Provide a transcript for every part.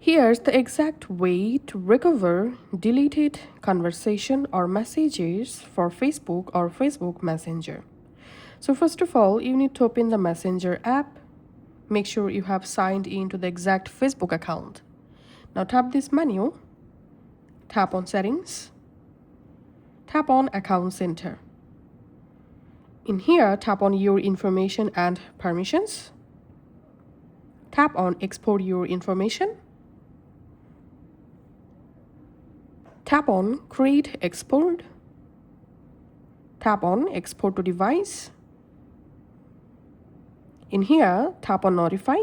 Here's the exact way to recover deleted conversation or messages for Facebook or Facebook Messenger. So first of all, you need to open the Messenger app. Make sure you have signed in to the exact Facebook account. Now tap this menu, tap on Settings, tap on Account Center. In here, tap on Your Information and Permissions. Tap on Export Your Information. Tap on Create Export. Tap on Export to Device. In here, tap on Notify.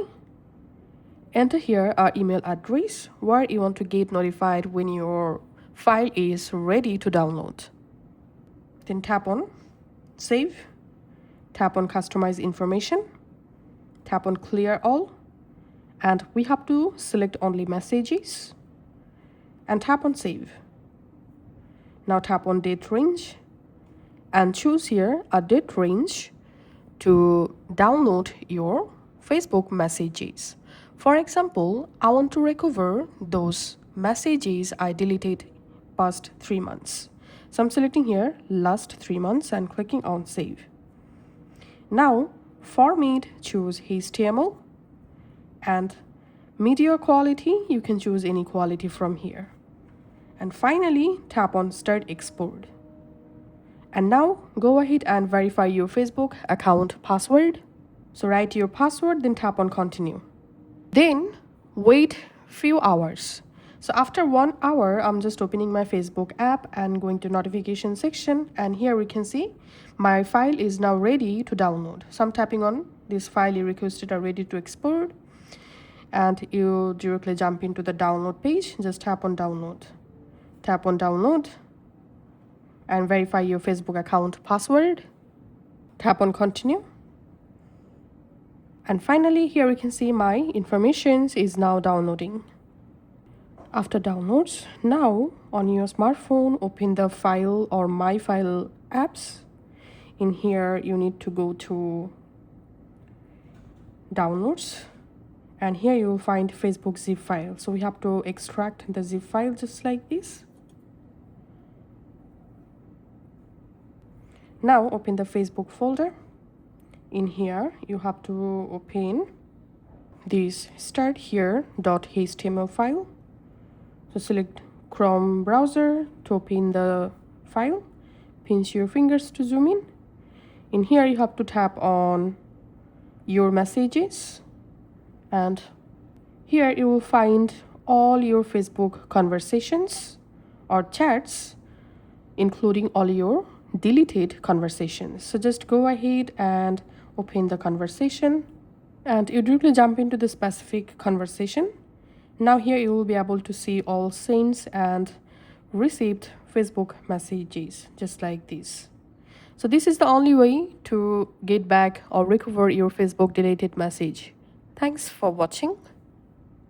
Enter here our email address where you want to get notified when your file is ready to download. Then tap on Save. Tap on Customize Information. Tap on Clear All. And we have to select only messages. And tap on Save. Now tap on Date Range. And choose here a date range to download your Facebook messages. For example, I want to recover those messages I deleted past 3 months. So I'm selecting here last 3 months and clicking on Save. Now format, choose HTML, and media quality, you can choose any quality from here. And finally, tap on Start Export. And now go ahead and verify your Facebook account password. So write your password, then tap on Continue. Then wait few hours. So after 1 hour, I'm just opening my Facebook app and going to notification section. And here we can see my file is now ready to download. So I'm tapping on this file you requested are ready to export. And you directly jump into the download page. Just tap on Download. Tap on Download. And verify your Facebook account password. Tap on Continue. And finally, here we can see my information is now downloading. After downloads, now on your smartphone, open the File or My File apps. In here, you need to go to Downloads. And here you will find Facebook zip file. So we have to extract the zip file just like this. Now open the Facebook folder. In here, you have to open this start here.html file. So select Chrome browser to open the file. Pinch your fingers to zoom in. In here, you have to tap on Your Messages. And here you will find all your Facebook conversations or chats, including all your deleted conversations. So just go ahead and open the conversation and you directly jump into the specific conversation. Now here you will be able to see all sent and received Facebook messages just like this. So this is the only way to get back or recover your Facebook deleted message. Thanks for watching.